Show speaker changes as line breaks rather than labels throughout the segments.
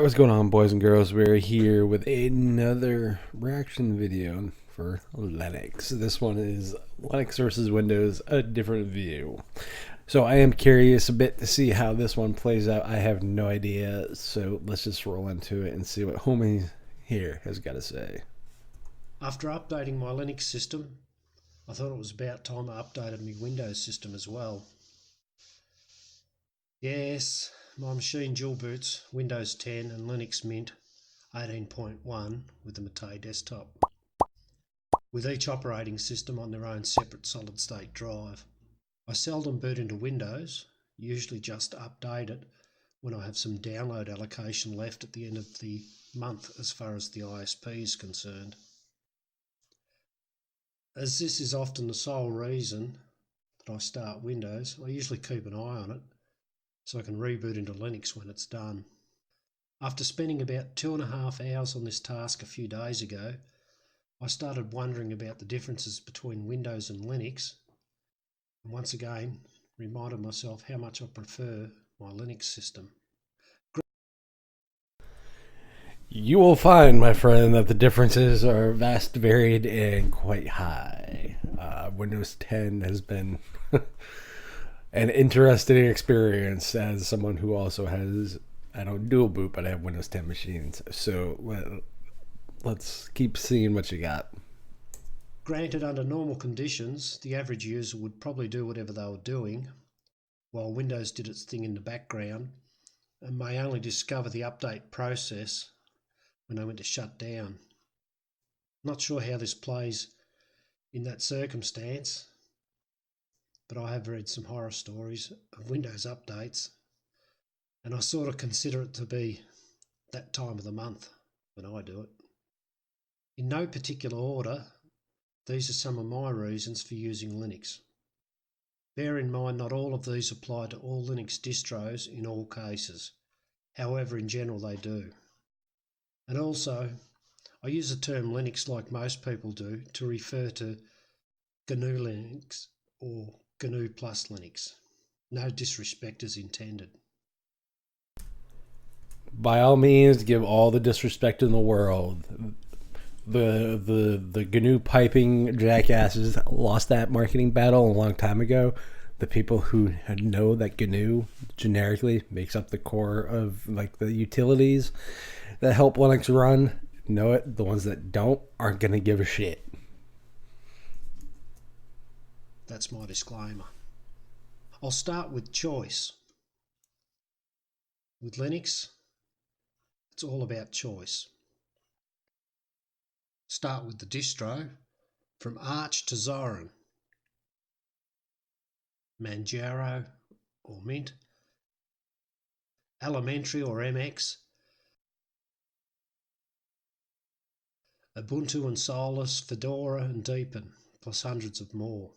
Alright, what's going on, boys and girls? We're here with another reaction video for Linux. This one is Linux versus Windows, a different view. So I am curious a bit to see how this one plays out. I have no idea, so let's just roll into it and see what homie here has got to say.
After updating my Linux system, I thought it was about time I updated my Windows system as well. Yes, my machine dual boots Windows 10 and Linux Mint 18.1 with the Mate desktop, with each operating system on their own separate solid-state drive. I seldom boot into Windows, usually just update it when I have some download allocation left at the end of the month as far as the ISP is concerned. As this is often the sole reason that I start Windows, I usually keep an eye on it so I can reboot into Linux when it's done. After spending about 2.5 hours on this task a few days ago, I started wondering about the differences between Windows and Linux, and once again reminded myself how much I prefer my Linux system.
You will find, my friend, that the differences are vast, varied, and quite high. Windows 10 has been an interesting experience as someone who also has, I don't dual boot, but I have Windows 10 machines. So let's keep seeing what you got.
Granted, under normal conditions, the average user would probably do whatever they were doing while Windows did its thing in the background, and may only discover the update process when they went to shut down. Not sure how this plays in that circumstance, but I have read some horror stories of Windows updates, and I sort of consider it to be that time of the month when I do it. In no particular order, these are some of my reasons for using Linux. Bear in mind, not all of these apply to all Linux distros in all cases. However, in general they do. And also, I use the term Linux like most people do to refer to GNU Linux or GNU plus Linux. No disrespect is intended.
By all means, give all the disrespect in the world. The GNU piping jackasses lost that marketing battle a long time ago. The people who know that GNU generically makes up the core of like the utilities that help Linux run know it. The ones that don't aren't gonna give a shit.
That's my disclaimer. I'll start with choice. With Linux, it's all about choice. Start with the distro, from Arch to Zorin, Manjaro or Mint, Elementary or MX, Ubuntu and Solus, Fedora and Deepin, plus hundreds of more.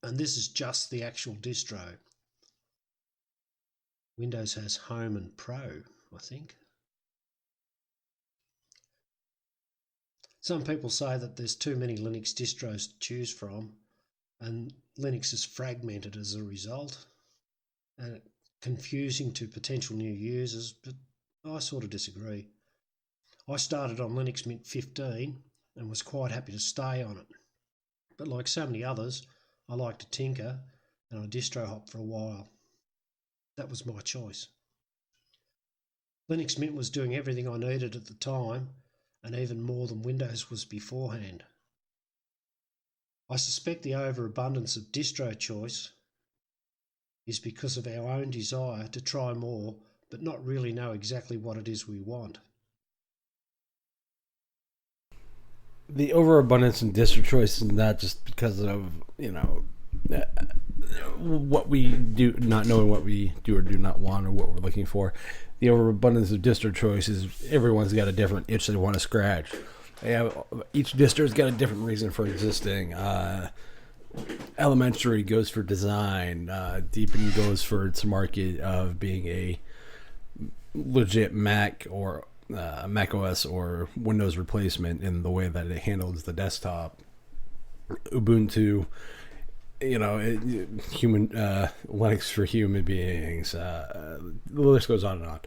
And this is just the actual distro. Windows has Home and Pro, I think. Some people say that there's too many Linux distros to choose from, and Linux is fragmented as a result, and confusing to potential new users, but I sort of disagree. I started on Linux Mint 15 and was quite happy to stay on it, but like so many others, I like to tinker and I distro hop for a while. That was my choice. Linux Mint was doing everything I needed at the time, and even more than Windows was beforehand. I suspect the overabundance of distro choice is because of our own desire to try more but not really know exactly what it is we want.
The overabundance in distro choice is not just because of, what we do, not knowing what we do or do not want or what we're looking for. The overabundance of distro choice is everyone's got a different itch they want to scratch. Each district's got a different reason for existing. Elementary goes for design. Deepin goes for its market of being a legit Mac or Mac OS or Windows replacement in the way that it handles the desktop. Ubuntu, human Linux for human beings. The list goes on and on.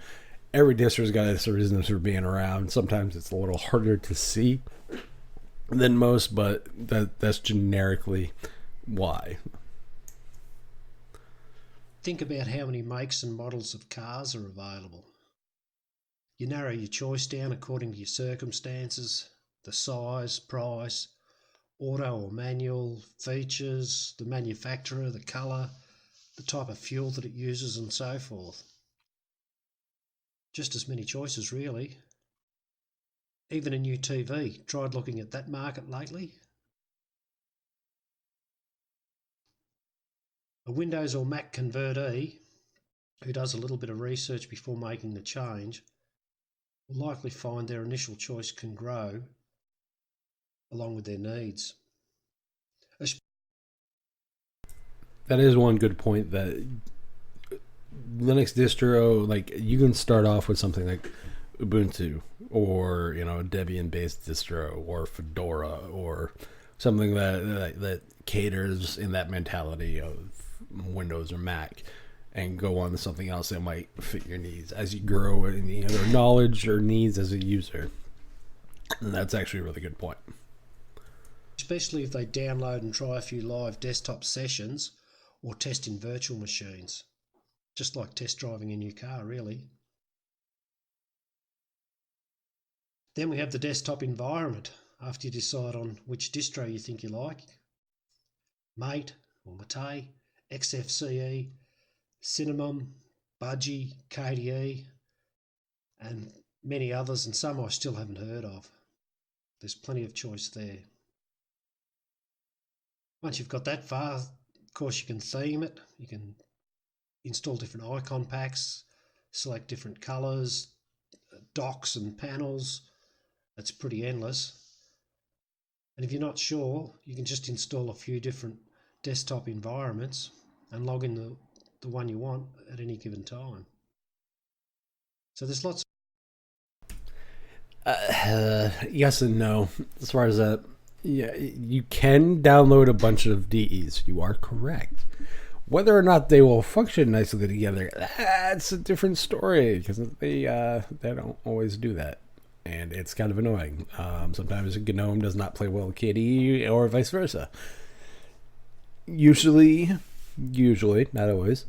every district's got its reasons for being around. Sometimes it's a little harder to see than most, but that's generically why.
Think about how many makes and models of cars are available. You narrow your choice down according to your circumstances, the size, price, auto or manual, features, the manufacturer, the colour, the type of fuel that it uses, and so forth. Just as many choices, really. Even a new TV. Tried looking at that market lately? A Windows or Mac convertee who does a little bit of research before making the change will likely find their initial choice can grow along with their needs.
That is one good point, that Linux distro, like, you can start off with something like Ubuntu, or a Debian based distro, or Fedora, or something that caters in that mentality of Windows or Mac, and go on to something else that might fit your needs as you grow in either knowledge or needs as a user. And that's actually a really good point.
Especially if they download and try a few live desktop sessions or test in virtual machines. Just like test driving a new car, really. Then we have the desktop environment after you decide on which distro you think you like. Mate or Mate, XFCE, Cinnamon, Budgie, KDE, and many others, and some I still haven't heard of. There's plenty of choice there. Once you've got that far, of course you can theme it. You can install different icon packs, select different colours, docks and panels. It's pretty endless. And if you're not sure, you can just install a few different desktop environments and log in the one you want at any given time. So there's lots
Yes and no. As far as that, yeah, you can download a bunch of DEs. You are correct. Whether or not they will function nicely together, that's a different story, because they don't always do that, and it's kind of annoying. Sometimes a GNOME does not play well with KDE, or vice versa. Usually, not always.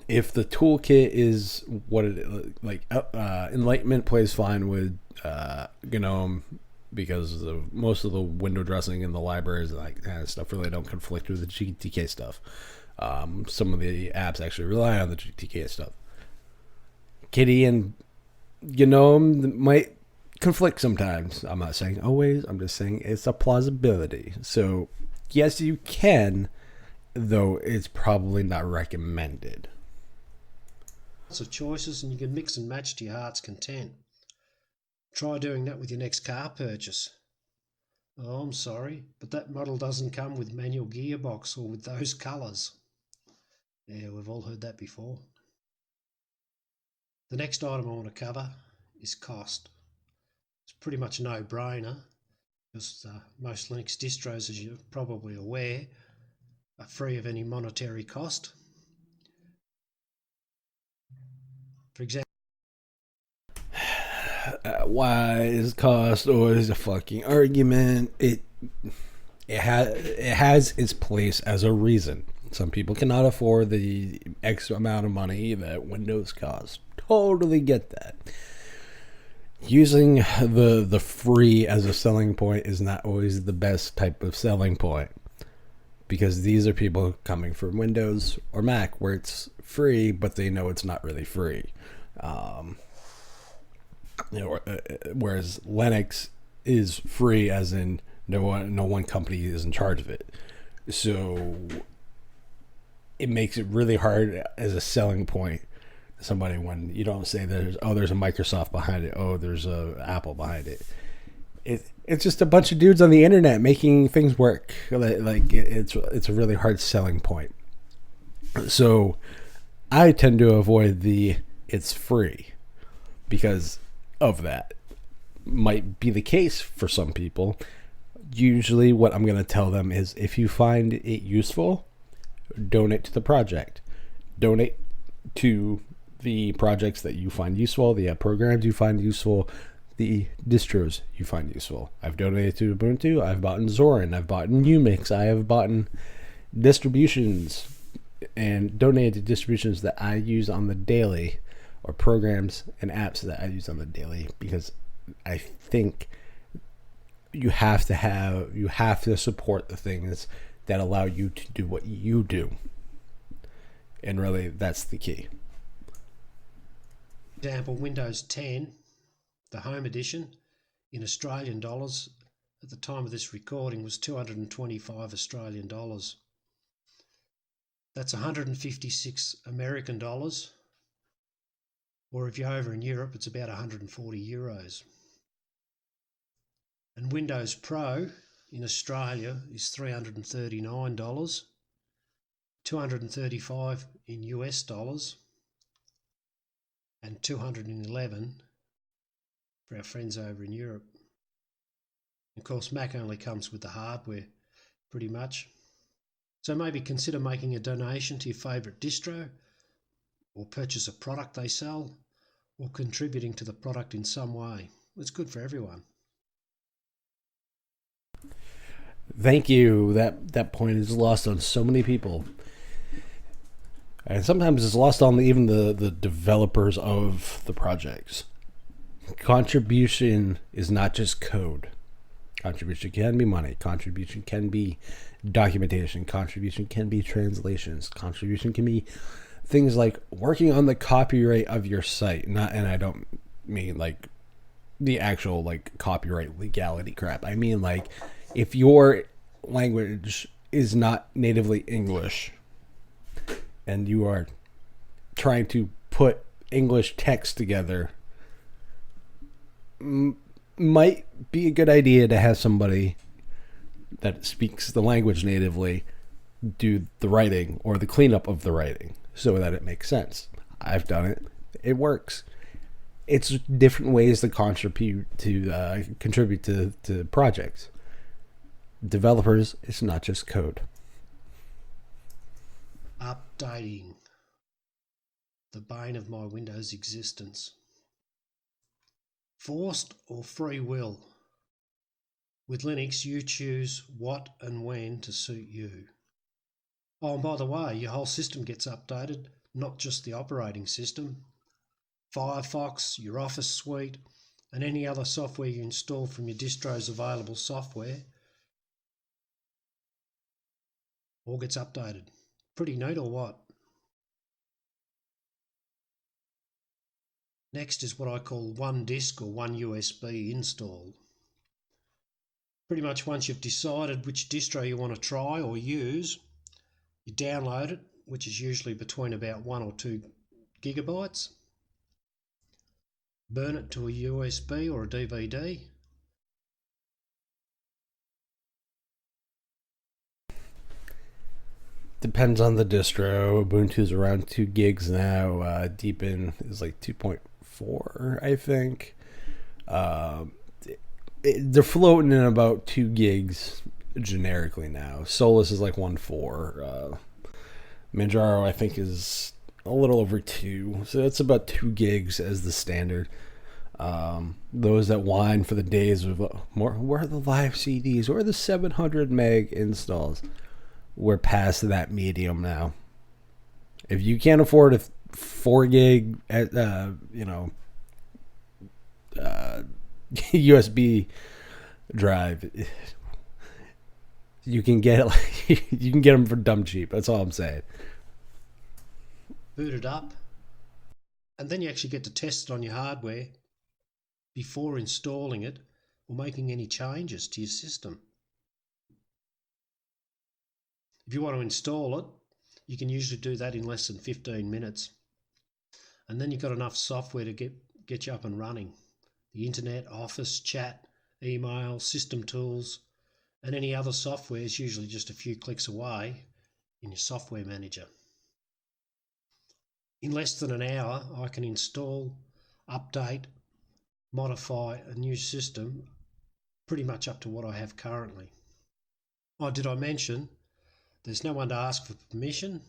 If the toolkit is what it like, Enlightenment plays fine with GNOME, because of most of the window dressing in the libraries and that kind of stuff really don't conflict with the GTK stuff. Some of the apps actually rely on the GTK stuff. KDE and GNOME might conflict sometimes. I'm not saying always. I'm just saying it's a plausibility. So yes, you can, though it's probably not recommended.
Lots of choices, and you can mix and match to your heart's content. Try doing that with your next car purchase. Oh, I'm sorry, but that model doesn't come with manual gearbox or with those colours. Yeah, we've all heard that before. The next item I want to cover is cost. It's pretty much a no-brainer, because most Linux distros, as you're probably aware, are free of any monetary cost. For example,
why is cost always a fucking argument? It has its place as a reason. Some people cannot afford the X amount of money that Windows costs. Totally get that. Using the free as a selling point is not always the best type of selling point, because these are people coming from Windows or Mac where it's free, but they know it's not really free. Whereas Linux is free, as in no one company is in charge of it. So it makes it really hard as a selling point to somebody when you don't say there's a Microsoft behind it, there's a Apple behind it. It's just a bunch of dudes on the internet making things work. Like it's a really hard selling point. So I tend to avoid it's free because of that. Might be the case for some people. Usually what I'm going to tell them is, if you find it useful, donate to the project. Donate to the projects that you find useful, the programs you find useful, the distros you find useful. I've donated to Ubuntu, I've bought in Zorin, I've bought in Unix, I have bought in distributions and donated distributions that I use on the daily, or programs and apps that I use on the daily, because I think you have to support the things that allow you to do what you do. And really, that's the key.
Example, Windows 10, the Home Edition, in Australian dollars, at the time of this recording, was 225 Australian dollars. That's 156 American dollars, or if you're over in Europe, it's about 140 euros. And Windows Pro in Australia is $339, 235 in US dollars, and 211 for our friends over in Europe. Of course, Mac only comes with the hardware, pretty much. So maybe consider making a donation to your favourite distro, or purchase a product they sell, or contributing to the product in some way. It's good for everyone.
Thank you. That point is lost on so many people. And sometimes it's lost on even the developers of the projects. Contribution is not just code. Contribution can be money. Contribution can be documentation. Contribution can be translations. Contribution can be things like working on the copyright of your site. And I don't mean like the actual like copyright legality crap. I mean like if your language is not natively English and you are trying to put English text together, might be a good idea to have somebody that speaks the language natively do the writing or the cleanup of the writing so that it makes sense. I've done it. It works. It's different ways to contribute to projects. Developers, it's not just code.
Updating. The bane of my Windows existence. Forced or free will? With Linux, you choose what and when to suit you. Oh, and by the way, your whole system gets updated, not just the operating system. Firefox, your Office suite, and any other software you install from your distro's available software all gets updated. Pretty neat or what? Next is what I call one disk or one USB install. Pretty much once you've decided which distro you want to try or use, you download it, which is usually between about 1 or 2 gigabytes. Burn it to a USB or a DVD.
Depends on the distro. Ubuntu's around 2 gigs now. Deepin is like 2.4, I think. They're floating in about 2 gigs generically now. Solus is like 1.4. Manjaro, I think, is a little over 2. So it's about 2 gigs as the standard. Those that whine for the days of more, where are the live CDs? Where are the 700 meg installs? We're past that medium now. If you can't afford a 4 gig, USB drive, you can get it. You can get them for dumb cheap. That's all I'm saying.
Boot it up, and then you actually get to test it on your hardware before installing it or making any changes to your system. If you want to install it, you can usually do that in less than 15 minutes. And then you've got enough software to get you up and running. The internet, Office, chat, email, system tools, and any other software is usually just a few clicks away in your software manager. In less than an hour, I can install, update, modify a new system pretty much up to what I have currently. Oh, did I mention there's no one to ask for permission,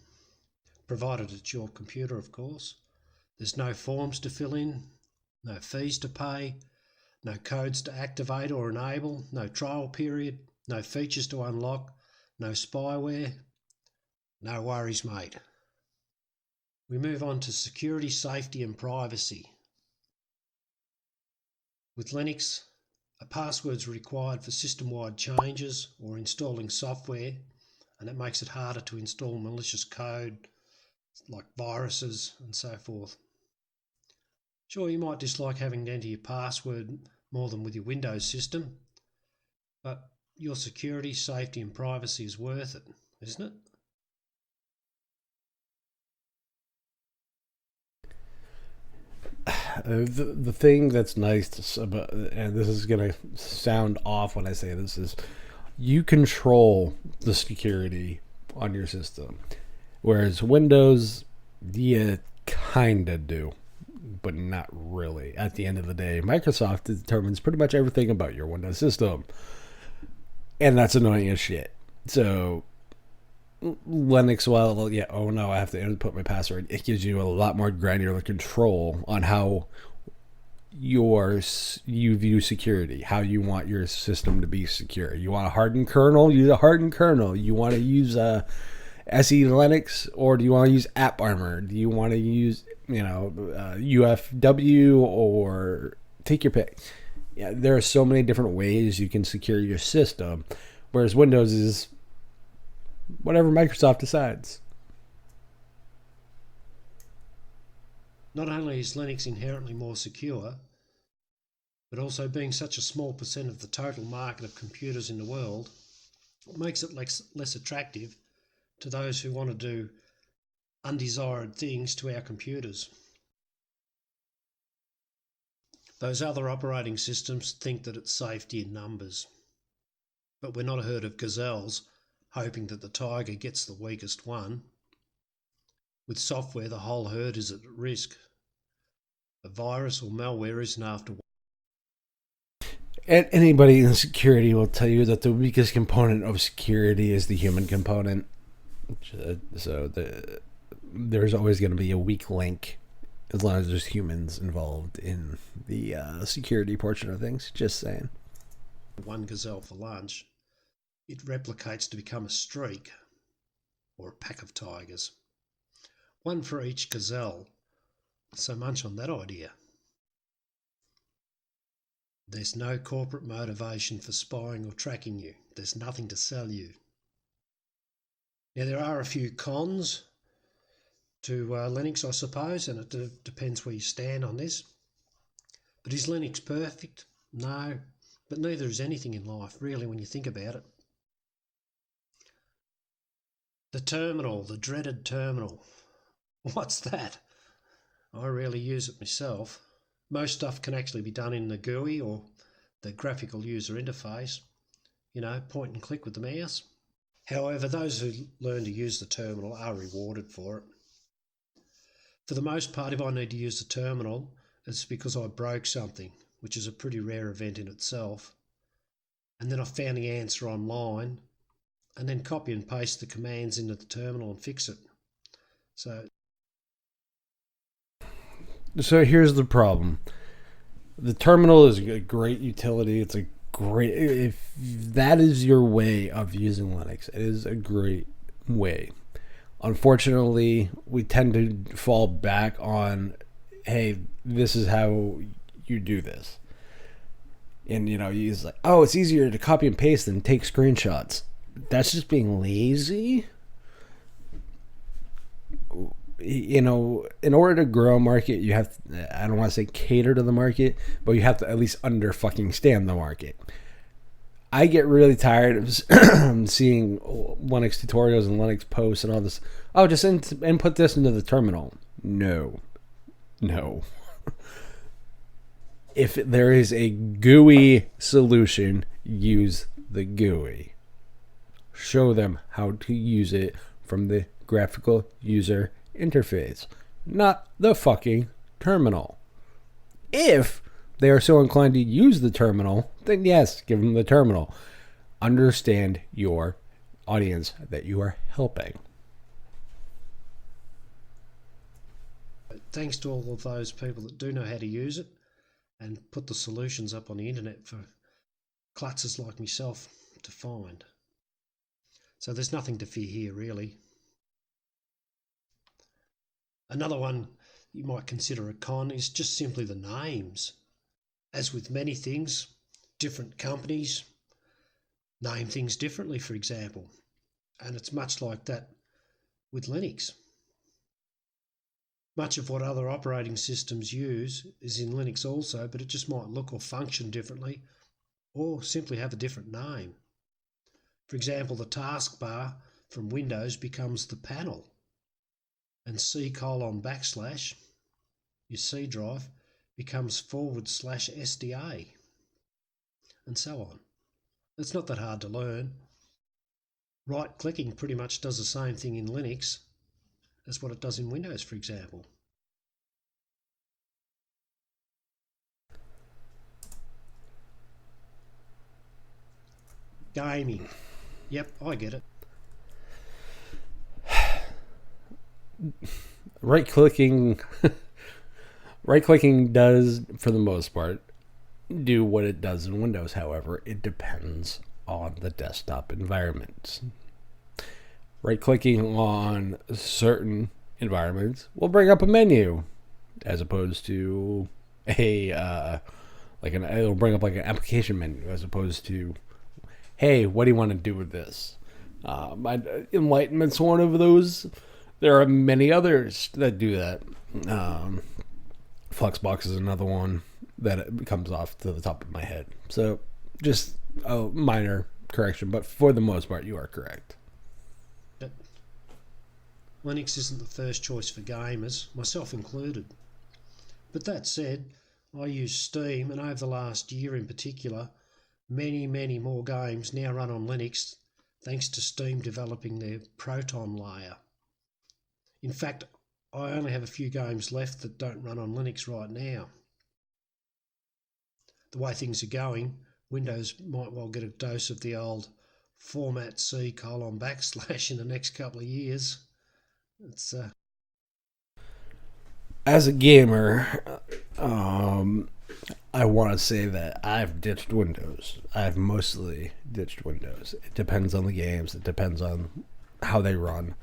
provided it's your computer, of course. There's no forms to fill in, no fees to pay, no codes to activate or enable, no trial period, no features to unlock, no spyware. No worries, mate. We move on to security, safety and privacy. With Linux, a password is required for system-wide changes or installing software, and it makes it harder to install malicious code like viruses and so forth. Sure, you might dislike having to enter your password more than with your Windows system, but your security, safety and privacy is worth it, isn't it?
The thing that's nice about, and this is going to sound off when I say this, is you control the security on your system. Whereas Windows, you kind of do, but not really. At the end of the day, Microsoft determines pretty much everything about your Windows system. And that's annoying as shit. So Linux, well, yeah, oh no, I have to input my password. It gives you a lot more granular control on how you view security, how you want your system to be secure. You want a hardened kernel, use a hardened kernel. You want to use a SE Linux, or do you want to use AppArmor? Do you want to use, UFW, or take your pick? Yeah, there are so many different ways you can secure your system, whereas Windows is whatever Microsoft decides.
Not only is Linux inherently more secure, but also being such a small percent of the total market of computers in the world, it makes it less attractive to those who want to do undesired things to our computers. Those other operating systems think that it's safety in numbers, but we're not a herd of gazelles hoping that the tiger gets the weakest one. With software, the whole herd is at risk. A virus or malware isn't after.
And anybody in security will tell you that the weakest component of security is the human component. So there's always going to be a weak link as long as there's humans involved in the security portion of things. Just saying.
One gazelle for lunch, it replicates to become a streak or a pack of tigers. One for each gazelle. So munch on that idea. There's no corporate motivation for spying or tracking you. There's nothing to sell you. Now, there are a few cons to Linux, I suppose, and it depends where you stand on this. But is Linux perfect? No, but neither is anything in life, really, when you think about it. The terminal, the dreaded terminal. What's that? I rarely use it myself. Most stuff can actually be done in the GUI or the graphical user interface, point and click with the mouse. However, those who learn to use the terminal are rewarded for it. For the most part, if I need to use the terminal, it's because I broke something, which is a pretty rare event in itself. And then I found the answer online, and then copy and paste the commands into the terminal and fix it.
So here's the problem. The terminal is a great utility. It's a great, if that is your way of using Linux, it is a great way. Unfortunately, we tend to fall back on, hey, this is how you do this. And, it's like, oh, it's easier to copy and paste than take screenshots. That's just being lazy. In order to grow a market, you have to, I don't want to say cater to the market, but you have to at least fucking stand the market. I get really tired of seeing Linux tutorials and Linux posts and all this. Oh, just input this into the terminal. No. If there is a GUI solution, use the GUI. Show them how to use it from the graphical user interface, not the fucking terminal. If they are so inclined to use the terminal, then yes, give them the terminal. Understand your audience that you are helping.
thanks to all of those people that do know how to use it and put the solutions up on the internet for klutzes like myself to find. So there's nothing to fear here, really. Another one you might consider a con is just simply the names. As with many things, different companies name things differently, for example, and it's much like that with Linux. Much of what other operating systems use is in Linux also, but it just might look or function differently or simply have a different name. For example, the taskbar from Windows becomes the panel, and C:\\, your C drive, becomes /SDA, and so on. It's not that hard to learn. Right-clicking pretty much does the same thing in Linux as what it does in Windows, for example. Gaming. Yep, I get it.
Right clicking right clicking does, for the most part, do what it does in Windows. However, it depends on the desktop environment. Right clicking on certain environments will bring up a menu as opposed to it'll bring up like an application menu as opposed to, hey, what do you want to do with this? Enlightenment's one of those. There are many others that do that. Flexbox is another one that it comes off to the top of my head. So just a minor correction, but for the most part, you are correct.
Linux isn't the first choice for gamers, myself included. But that said, I use Steam, and over the last year in particular, many more games now run on Linux thanks to Steam developing their Proton layer. In fact, I only have a few games left that don't run on Linux right now. The way things are going, Windows might well get a dose of the old format C:\\, in the next couple of years. It's
As a gamer, I want to say that I've ditched Windows. I've mostly ditched Windows. It depends on the games. It depends on how they run,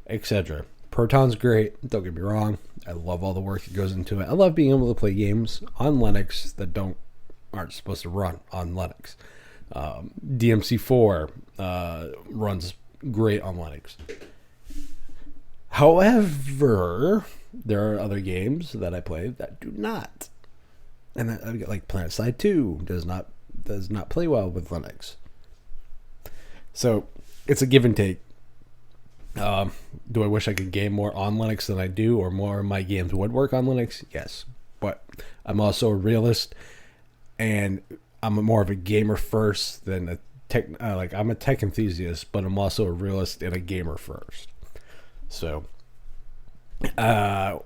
etc. Proton's great. Don't get me wrong. I love all the work that goes into it. I love being able to play games on Linux that aren't supposed to run on Linux. DMC4 runs great on Linux. However, there are other games that I play that do not, and I've got like PlanetSide 2 does not play well with Linux. So it's a give and take. Do I wish I could game more on Linux than I do, or more of my games would work on Linux? Yes, but I'm also a realist, and I'm more of a gamer first than a tech. I'm a tech enthusiast, but I'm also a realist and a gamer first. So,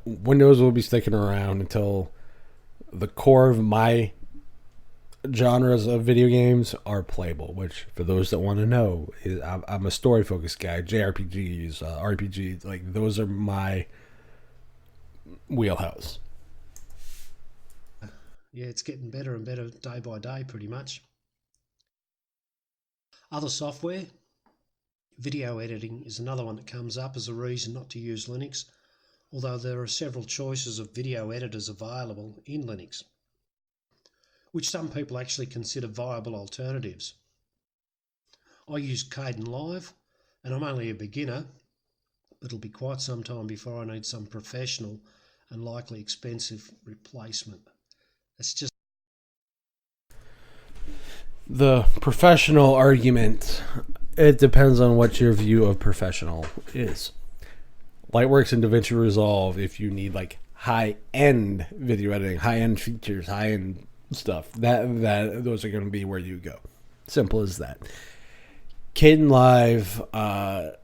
Windows will be sticking around until the core of my genres of video games are playable, which, for those that want to know, is I'm a story-focused guy. JRPGs, RPGs, like those are my wheelhouse.
Yeah, it's getting better and better day by day, pretty much. Other software, video editing is another one that comes up as a reason not to use Linux, although there are several choices of video editors available in Linux, which some people actually consider viable alternatives. I use Kdenlive, and I'm only a beginner, but it'll be quite some time before I need some professional and likely expensive replacement. It's just
The professional argument, it depends on what your view of professional is. Lightworks and DaVinci Resolve, if you need like high-end video editing, high-end features, high-end stuff, that those are going to be where you go. Simple as that. Kdenlive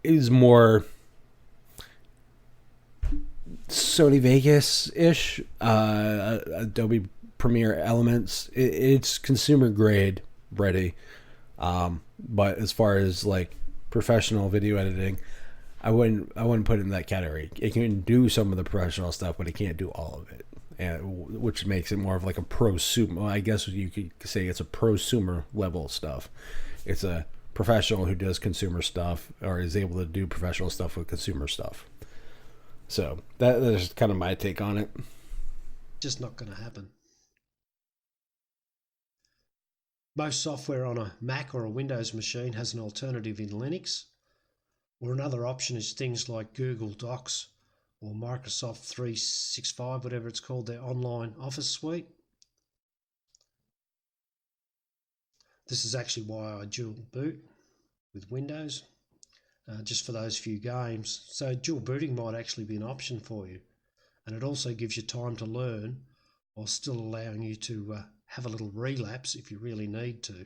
is more Sony Vegas-ish, Adobe Premiere Elements. It's consumer grade ready, but as far as like professional video editing, I wouldn't put it in that category. It can do some of the professional stuff, but it can't do all of it, and which makes it more of like a prosumer. Well, I guess you could say it's a prosumer level stuff. It's a professional who does consumer stuff or is able to do professional stuff with consumer stuff. So that's kind of my take on it.
Just not going to happen. Most software on a Mac or a Windows machine has an alternative in Linux, or another option is things like Google Docs or Microsoft 365, whatever it's called, their online office suite. This is actually why I dual boot with Windows, just for those few games. So dual booting might actually be an option for you. And it also gives you time to learn while still allowing you to have a little relapse if you really need to.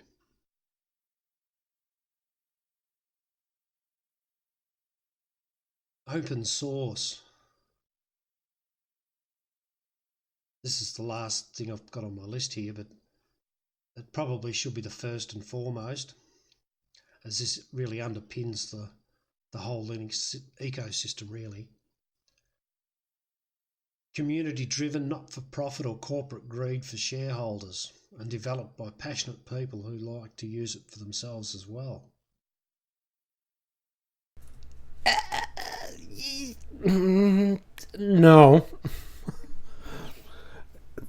Open source. This is the last thing I've got on my list here, but it probably should be the first and foremost, as this really underpins the whole Linux ecosystem, really. Community driven, not for profit or corporate greed for shareholders, and developed by passionate people who like to use it for themselves as well.
No,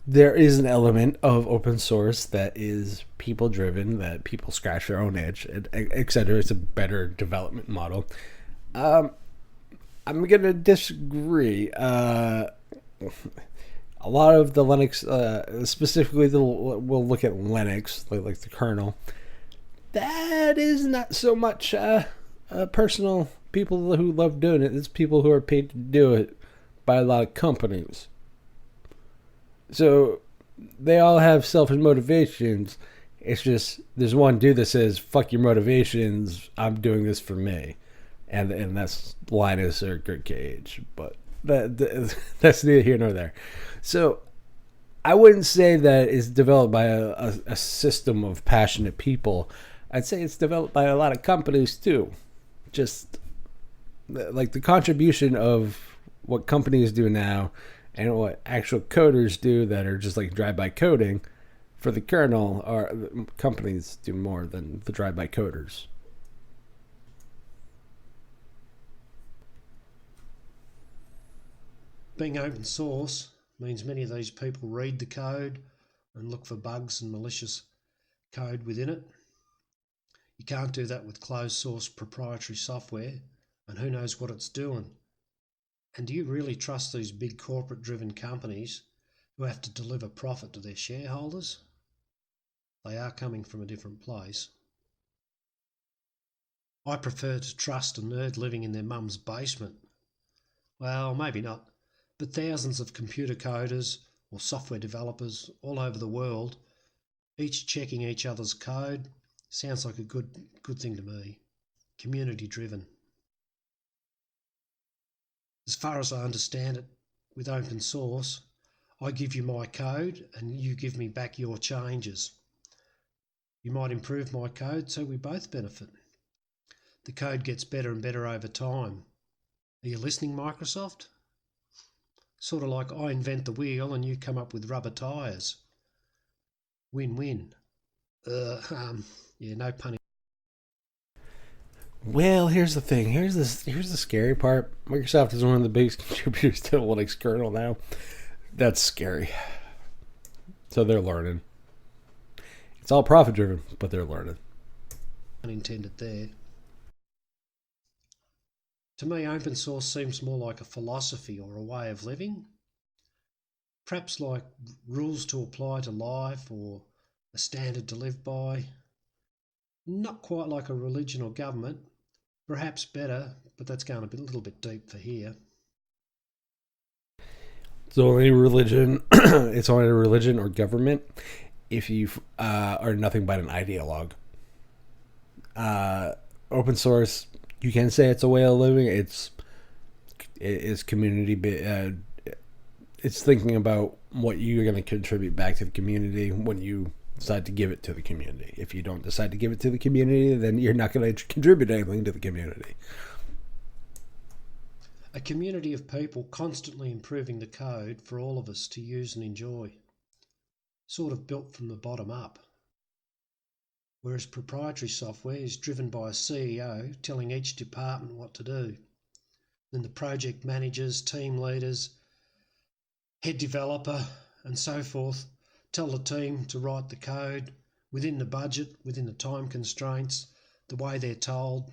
there is an element of open source that is people driven, that people scratch their own itch, etc. It's a better development model. I'm gonna disagree. A lot of the Linux, specifically, we'll look at Linux, like the kernel. That is not so much personal people who love doing it. It's people who are paid to do it by a lot of companies. So they all have selfish motivations. It's just there's one dude that says "fuck your motivations. I'm doing this for me," and that's Linus or Kurt Cage. But that's neither here nor there. So I wouldn't say that it's developed by a system of passionate people. I'd say it's developed by a lot of companies too. Just like the contribution of what companies do now and what actual coders do that are just like drive-by coding for the kernel, or companies do more than the drive-by coders.
Being open source means many of these people read the code and look for bugs and malicious code within it. You can't do that with closed source proprietary software, and who knows what it's doing. And do you really trust these big corporate driven companies who have to deliver profit to their shareholders? They are coming from a different place. I prefer to trust a nerd living in their mum's basement. Well, maybe not, but thousands of computer coders or software developers all over the world, each checking each other's code, sounds like a good thing to me. Community driven. As far as I understand it, with open source, I give you my code and you give me back your changes. You might improve my code so we both benefit. The code gets better and better over time. Are you listening, Microsoft? Sort of like I invent the wheel and you come up with rubber tyres. Win-win. Yeah, no pun.
Well, here's the thing. Here's the scary part. Microsoft is one of the biggest contributors to the Linux kernel now. That's scary. So they're learning. It's all profit driven, but they're learning.
Unintended there. To me, open source seems more like a philosophy or a way of living. Perhaps like rules to apply to life or a standard to live by. Not quite like a religion or government. Perhaps better, but that's going a little bit deep for here.
It's only religion. It's only a religion or government if you are nothing but an ideologue. Open source, you can say it's a way of living. It's community. It's thinking about what you're going to contribute back to the community when you decide to give it to the community. If you don't decide to give it to the community, then you're not going to contribute anything to the community.
A community of people constantly improving the code for all of us to use and enjoy, sort of built from the bottom up. Whereas proprietary software is driven by a CEO telling each department what to do. Then the project managers, team leaders, head developer, and so forth tell the team to write the code within the budget, within the time constraints, the way they're told.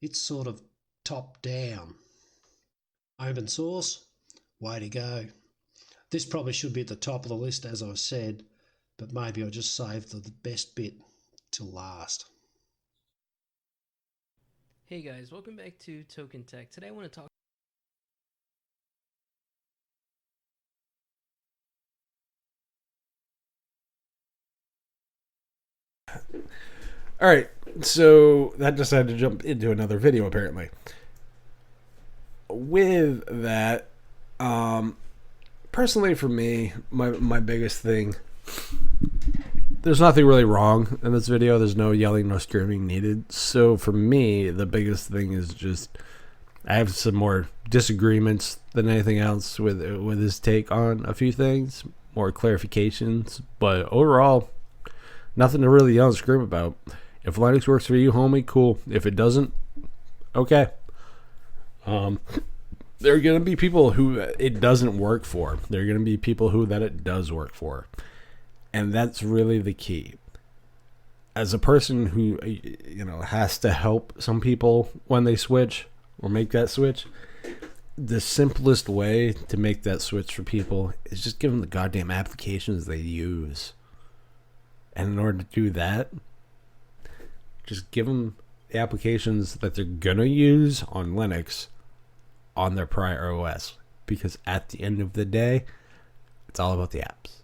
It's sort of top down. Open source, way to go. This probably should be at the top of the list, as I said, but maybe I'll just save the best bit till last.
Hey guys, welcome back to Token Tech. Today I want to talk.
All right, so that decided to jump into another video apparently. With that, personally for me, my biggest thing, there's nothing really wrong in this video. There's no yelling, no screaming needed. So for me, the biggest thing is just I have some more disagreements than anything else with his take on a few things, more clarifications. But overall, nothing to really yell and scream about. If Linux works for you, homie, cool. If it doesn't, okay. There are going to be people who it doesn't work for. There are going to be people who that it does work for. And that's really the key. As a person who, has to help some people when they switch or make that switch, the simplest way to make that switch for people is just give them the goddamn applications they use. And in order to do that, just give them the applications that they're going to use on Linux on their prior OS. Because at the end of the day, it's all about the apps.